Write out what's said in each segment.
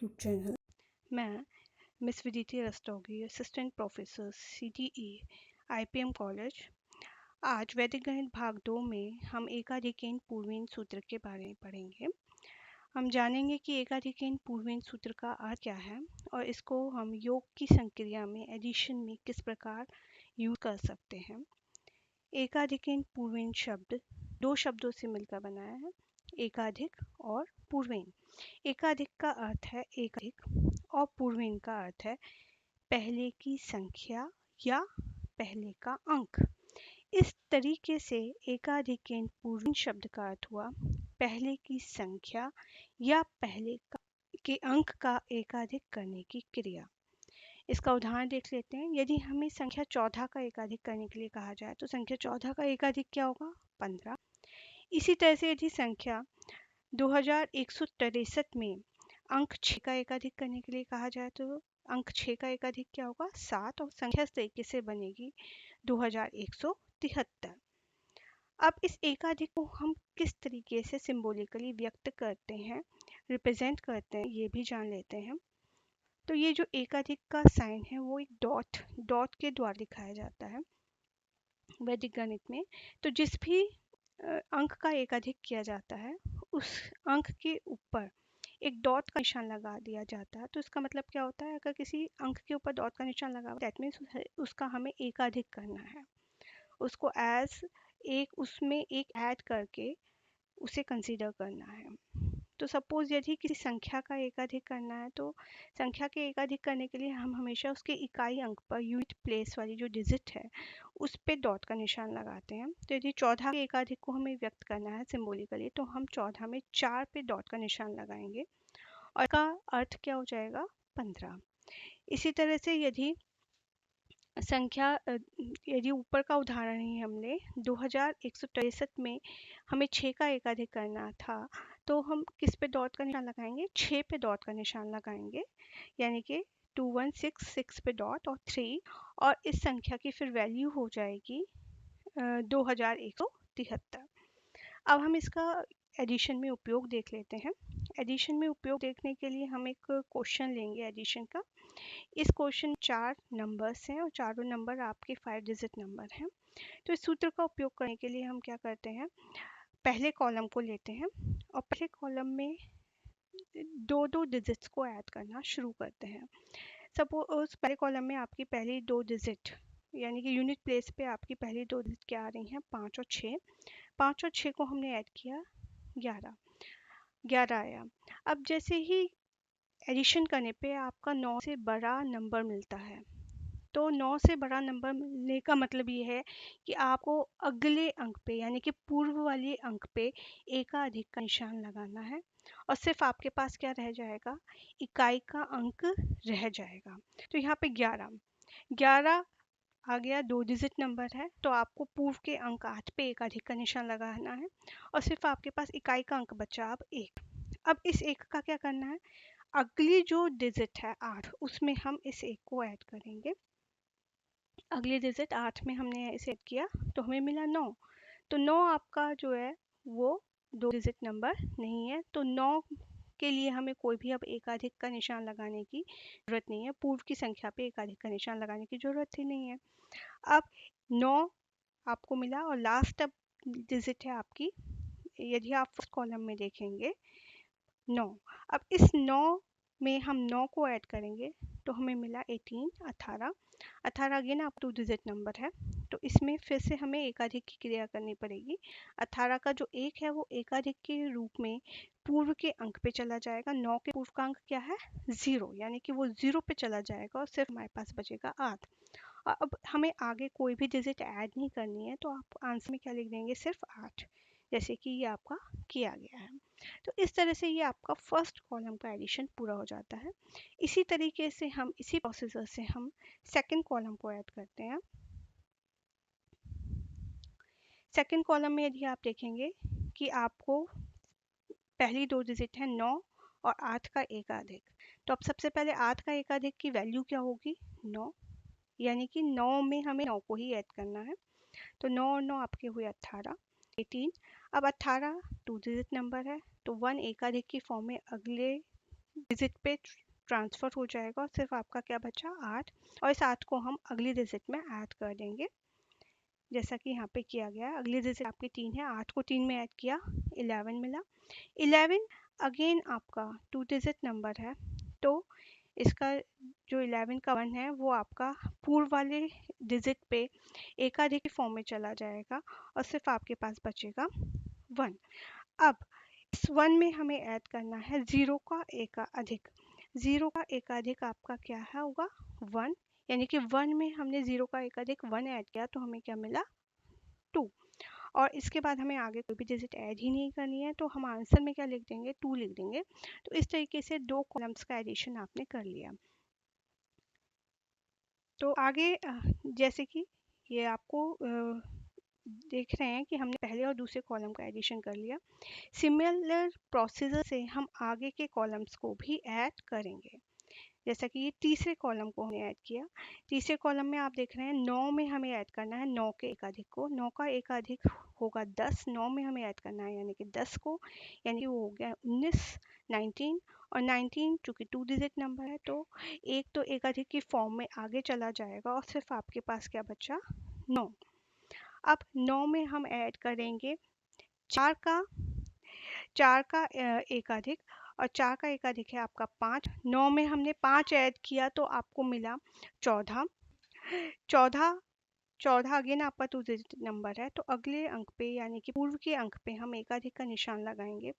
YouTube channel. मैं miss Viditi Rastogi, assistant professor CTE IPM college. आज वैदिक गणित भाग 2 में हम एकाधिकैन पूर्वेन सूत्र के बारे में पढ़ेंगे। हम जानेंगे कि एकाधिकैन पूर्वेन सूत्र का अर्थ क्या है और इसको हम योग की संक्रिया में एडिशन में किस प्रकार यूज कर सकते हैं। एकाधिकैन पूर्वेन शब्द दो शब्दों से मिलकर बनाया है, एकाधिक और पूर्वेन। एकाधिक का अर्थ है एकाधिक और पूर्वेन का अर्थ है पहले की संख्या या पहले का अंक। इस तरीके से एकाधिकैन पूर्वेन शब्द का अर्थ हुआ पहले की संख्या या पहले के अंक का एकाधिक करने की क्रिया। इसका उदाहरण देख लेते हैं। यदि हमें संख्या 14 का एकाधिक करने के लिए कहा जाए तो संख्या 14 का एकाधिक क्या होगा? 15। इसी तरह से यदि संख्या 2163 में अंक 6 का एकाधिक करने के लिए कहा जाए तो अंक 6 का एकाधिक क्या होगा? 7। और संख्या इस तरीके से बनेगी 2173। अब इस एकाधिक को हम किस तरीके से सिंबॉलिकली व्यक्त करते हैं, रिप्रेजेंट करते हैं, ये भी जान लेते हैं। तो ये जो एकाधिक का साइन है वो एक डॉट के द्वारा दिखाया जाता है वैदिक गणित में। तो जिस भी अंक का एकाधिक किया जाता है उस अंक के ऊपर एक डॉट का निशान लगा दिया जाता है। तो इसका मतलब क्या होता है? अगर किसी अंक के ऊपर डॉट का निशान लगा हुआ दैट मीन्स उसका हमें एकाधिक करना है, उसको एज एक उसमें एक ऐड करके उसे कंसीडर करना है। तो सपोज यदि किसी संख्या का एकाधिक करना है तो संख्या के एकाधिक करने के लिए हम हमेशा उसके इकाई अंक पर यूनिट प्लेस वाली जो डिजिट है उस पे डॉट का निशान लगाते हैं। तो यदि 14 के एकाधिक को हमें व्यक्त करना है सिंबॉलिकली तो हम 14 में 4 पे डॉट का निशान लगाएंगे और का अर्थ क्या हो जाएगा? 15। इसी तरह से यदि संख्या यदि ऊपर का उदाहरण ही हम ले 2163 में हमें 6 का एकाधिक करना था तो हम किस पे डॉट का निशान लगाएंगे? 6 पे डॉट का निशान लगाएंगे, यानी कि 2166 पे डॉट और 3 और इस संख्या की फिर वैल्यू हो जाएगी 2173। अब हम इसका एडिशन में उपयोग देख लेते हैं। एडिशन में उपयोग देखने के लिए हम एक क्वेश्चन लेंगे एडिशन का। इस क्वेश्चन 4 नंबर्स हैं और चारों नंबर आपके 5 डिजिट नंबर हैं। तो इस सूत्र का उपयोग करने के लिए हम क्या करते हैं? पहले कॉलम को लेते हैं और पहले कॉलम में दो दो डिजिट्स को ऐड करना शुरू करते हैं। सपोज पहले कॉलम में आपकी पहली दो डिजिट यानी कि यूनिट प्लेस पे आपकी पहली दो डिजिट क्या आ रही हैं? 5 और 6। 5 और 6 को हमने ऐड किया 11 आया। अब जैसे ही एडिशन करने पे आपका 9 से बड़ा नंबर मिलता है तो 9 से बड़ा नंबर मिलने का मतलब ये है कि आपको अगले अंक पे यानी कि पूर्व वाले अंक पे एकाधिक का निशान लगाना है और सिर्फ आपके पास क्या रह जाएगा? इकाई का अंक रह जाएगा। तो यहाँ पे 11 आ गया, 2 डिजिट नंबर है तो आपको पूर्व के अंक 8 पे एकाधिक का निशान लगाना है और सिर्फ आपके पास इकाई का अंक बचा अब 1। अब इस 1 का क्या करना है? अगली जो डिजिट है 8 उसमें हम इस 1 को ऐड करेंगे। अगली डिजिट 8 में हमने इसे ऐड किया तो हमें मिला 9। तो 9 आपका जो है वो 2 डिजिट नंबर नहीं है, तो 9 के लिए हमें कोई भी अब एकाधिक का निशान लगाने की ज़रूरत नहीं है। पूर्व की संख्या पे एकाधिक का निशान लगाने की ज़रूरत ही नहीं है। अब 9 आपको मिला और लास्ट अब डिजिट है आपकी, यदि आप फर्स्ट कॉलम में देखेंगे 9। अब इस 9 में हम 9 को ऐड करेंगे तो हमें मिला 18 अगेन आप 2 डिजिट नंबर है तो इसमें फिर से हमें एकाधिक की क्रिया करनी पड़ेगी। 18 का जो 1 है वो एकाधिक के रूप में पूर्व के अंक पे चला जाएगा। 9 के पूर्व का अंक क्या है? 0, यानी कि वो 0 पे चला जाएगा और सिर्फ हमारे पास बचेगा 8। अब हमें आगे कोई भी डिजिट ऐड नहीं करनी है तो आप आंसर में क्या लिख देंगे? सिर्फ 8, जैसे कि ये आपका किया गया है। तो इस तरह से ये आपका फर्स्ट कॉलम का एडिशन पूरा हो जाता है। इसी तरीके से हम इसी प्रोसीजर से हम सेकंड कॉलम को ऐड करते हैं। सेकंड कॉलम में यदि आप देखेंगे कि आपको पहली दो डिजिट है 9 और 8 का एकाधिक, तो अब सबसे पहले 8 का एकाधिक की वैल्यू क्या होगी? 9, यानी कि 9 में हमें 9 को ही ऐड करना है। तो 9 और 9 आपके हुए 18। अब 18 2 डिजिट नंबर है तो 1 एकाधिक की फॉर्म में अगले डिजिट पे ट्रांसफ़र हो जाएगा और सिर्फ आपका क्या बचा 8, और इस 8 को हम अगली डिजिट में ऐड कर देंगे जैसा कि यहाँ पे किया गया है। अगली डिजिट आपकी 3 है, 8 को 3 में ऐड किया 11 मिला। 11 अगेन आपका 2 डिजिट नंबर है, तो इसका जो 11 का 1 है वो आपका पूर्व वाले डिजिट पे एकाधिक फॉर्म में चला जाएगा और सिर्फ आपके पास बचेगा 1। अब इस 1 में हमें ऐड करना है 0 का एकाधिक। 0 का एकाधिक आपका क्या है होगा 1, यानी कि 1 में हमने 0 का एकाधिक 1 ऐड किया तो हमें क्या मिला 2। और इसके बाद हमें आगे कोई भी डिजिट ऐड ही नहीं करनी है, तो हम आंसर में क्या लिख देंगे 2 लिख देंगे। तो इस तरीके से 2 कॉलम्स का एडिशन आपने कर लिया। तो आगे जैसे कि ये आपको देख रहे हैं कि हमने पहले और दूसरे कॉलम का एडिशन कर लिया। सिमिलर प्रोसीजर से हम आगे के कॉलम्स को भी ऐड करेंगे। जैसा कि ये तीसरे कॉलम को हमने ऐड किया। तीसरे कॉलम में आप देख रहे हैं 9 में हमें ऐड करना है 9 के एकाधिक को। 9 का एकाधिक होगा 10, 9 में हमें ऐड करना है यानी कि 10 को, यानी कि वो हो गया 19, 19। और 19 चूँकि 2 डिजिट नंबर है तो एक तो एकाधिक की फॉर्म में आगे चला जाएगा और सिर्फ आपके पास क्या बचा 9। अब 9 में हम ऐड करेंगे 4 का एकाधिक, और 4 का एकाधिक है आपका 5। 9 में हमने 5 ऐड किया तो आपको मिला 14। 14 14 अगेन आपका 2 डिजिट नंबर है, तो अगले अंक पे यानी कि पूर्व के अंक पे हम एकाधिक का निशान लगाएंगे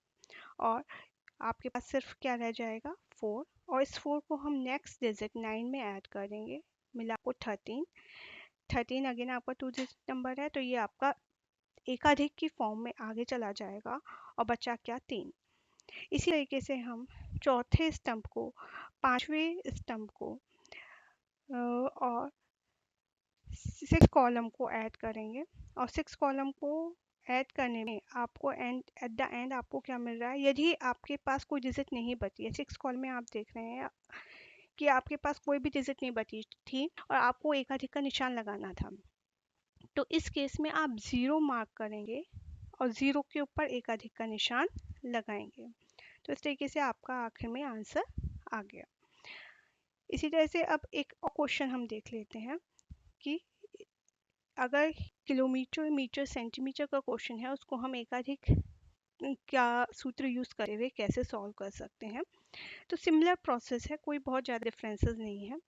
और आपके पास सिर्फ क्या रह जाएगा 4, और इस 4 को हम नेक्स्ट डिजिट 9 में ऐड कर देंगे, मिला आपको 13। 13 अगेन आपका 2 डिजिट नंबर है, तो ये आपका एकाधिक की फॉर्म में आगे चला जाएगा और बचा क्या 3। इसी तरीके से हम चौथे स्तंभ को, पांचवें स्तंभ को और 6 कॉलम को ऐड करेंगे। और 6 कॉलम को ऐड करने में आपको एट द एंड आपको क्या मिल रहा है, यदि आपके पास कोई डिजिट नहीं बची है 6 कॉलम में, आप देख रहे हैं कि आपके पास कोई भी डिजिट नहीं बची थी और आपको एकाधिक का निशान लगाना था, तो इस केस में आप 0 मार्क करेंगे और 0 के ऊपर एकाधिक का निशान लगाएंगे। तो इस तरीके से आपका आखिर में आंसर आ गया। इसी तरह से अब एक और क्वेश्चन हम देख लेते हैं कि अगर किलोमीटर, मीटर, सेंटीमीटर का क्वेश्चन है, उसको हम एकाधिक क्या सूत्र यूज़ करते हुए कैसे सॉल्व कर सकते हैं। तो सिमिलर प्रोसेस है, कोई बहुत ज़्यादा डिफरेंसेस नहीं है।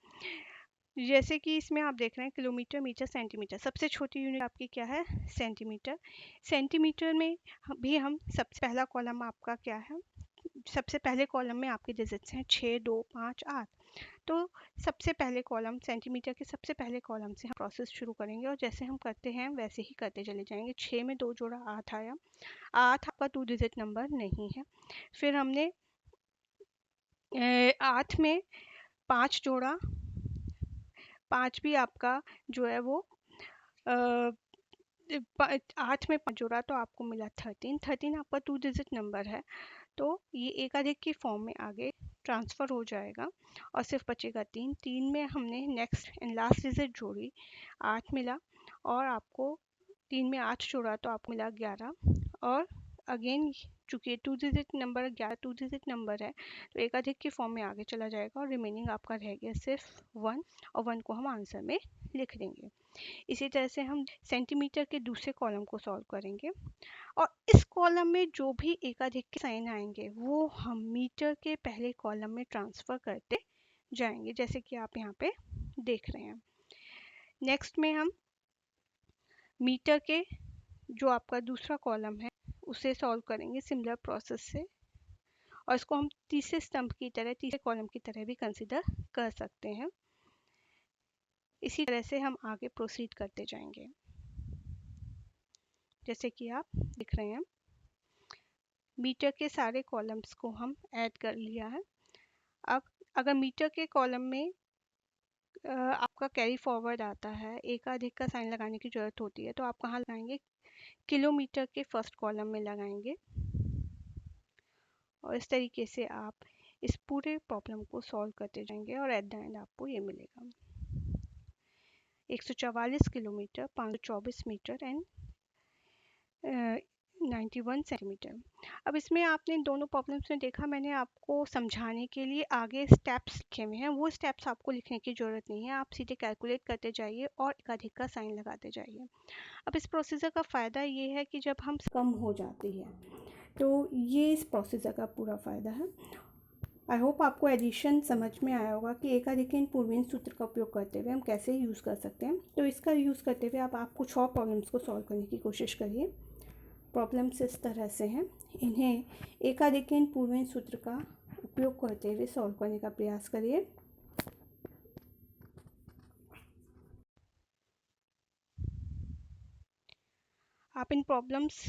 जैसे कि इसमें आप देख रहे हैं किलोमीटर, मीटर, सेंटीमीटर, सबसे छोटी यूनिट आपकी क्या है सेंटीमीटर। सेंटीमीटर में भी हम सबसे पहला कॉलम आपका क्या है, सबसे पहले कॉलम में आपके डिजिट्स हैं 6, 2, 5, 8। तो सबसे पहले कॉलम सेंटीमीटर के सबसे पहले कॉलम से हम प्रोसेस शुरू करेंगे और जैसे हम करते हैं वैसे ही करते चले जाएंगे। 6 में 2 जोड़ा 8 आया, 8 आपका 2 डिजिट नंबर नहीं है। फिर हमने 8 में 5 जोड़ा, 5 भी आपका जो है वो 8 में 5 जोड़ा तो आपको मिला 13। 13 आपका 2 डिजिट नंबर है, तो ये एकाधिक की फॉर्म में आगे ट्रांसफ़र हो जाएगा और सिर्फ बचेगा 3। 3 में हमने नेक्स्ट एंड लास्ट डिजिट जोड़ी, 8 मिला, और आपको 3 में 8 जोड़ा तो आपको मिला 11। और अगेन चूँकि 2 डिजिट नंबर 11 2 डिजिट नंबर है, तो एकाधिक की फॉर्म में आगे चला जाएगा और रिमेनिंग आपका रह गया सिर्फ 1, और 1 को हम आंसर में लिख देंगे। इसी तरह से हम सेंटीमीटर के दूसरे कॉलम को सॉल्व करेंगे और इस कॉलम में जो भी एकाधिक के साइन आएंगे वो हम मीटर के पहले कॉलम में ट्रांसफ़र करते जाएंगे, जैसे कि आप यहाँ पे देख रहे हैं। नेक्स्ट में हम मीटर के जो आपका दूसरा कॉलम है उसे सॉल्व करेंगे सिमिलर प्रोसेस से, और इसको हम तीसरे स्तंभ की तरह, तीसरे कॉलम की तरह भी कंसिडर कर सकते हैं। इसी तरह से हम आगे प्रोसीड करते जाएंगे। जैसे कि आप देख रहे हैं मीटर के सारे कॉलम्स को हम ऐड कर लिया है। अब अगर मीटर के कॉलम में आपका कैरी फॉरवर्ड आता है, एकाधिक का साइन लगाने की ज़रूरत होती है, तो आप कहाँ लगाएंगे, किलोमीटर के फर्स्ट कॉलम में लगाएंगे। और इस तरीके से आप इस पूरे प्रॉब्लम को सॉल्व करते जाएंगे और एट द एंड आपको ये मिलेगा 144 किलोमीटर, 524 मीटर एंड 91 सेंटीमीटर। अब इसमें आपने इन दोनों प्रॉब्लम्स में देखा, मैंने आपको समझाने के लिए आगे स्टेप्स लिखे हुए हैं, वो स्टेप्स आपको लिखने की ज़रूरत नहीं है, आप सीधे कैलकुलेट करते जाइए और एकाधिक का साइन लगाते जाइए। अब इस प्रोसीजर का फ़ायदा ये है कि जब हम कम हो जाती है, तो ये इस प्रोसीजर का पूरा फ़ायदा है। आई होप आपको एडिशन समझ में आया होगा कि एकाधिक पूर्वीन सूत्र का उपयोग करते हुए हम कैसे यूज़ कर सकते हैं। तो इसका यूज़ करते हुए आप कुछ और प्रॉब्लम्स को सॉल्व करने की कोशिश करिए। प्रॉब्लम्स इस तरह से हैं, इन्हें एकाधिक पूर्वीन सूत्र का उपयोग करते हुए सॉल्व करने का प्रयास करिए। आप इन प्रॉब्लम्स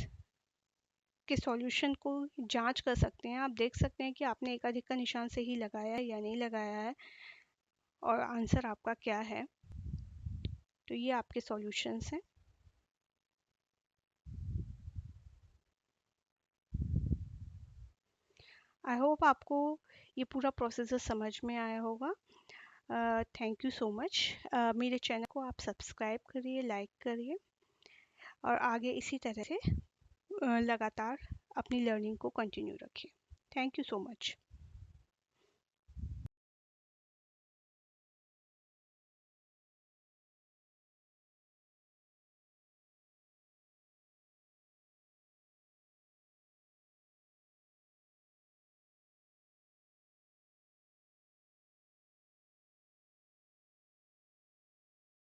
के सॉल्यूशन को जांच कर सकते हैं। आप देख सकते हैं कि आपने एकाधिक का निशान सही लगाया है या नहीं लगाया है और आंसर आपका क्या है। तो ये आपके सॉल्यूशंस हैं। आई होप आपको ये पूरा प्रोसीजर समझ में आया होगा। Thank you so much. मेरे चैनल को आप सब्सक्राइब करिए, लाइक करिए और आगे इसी तरह से लगातार अपनी लर्निंग को कंटिन्यू रखें। Thank you so much.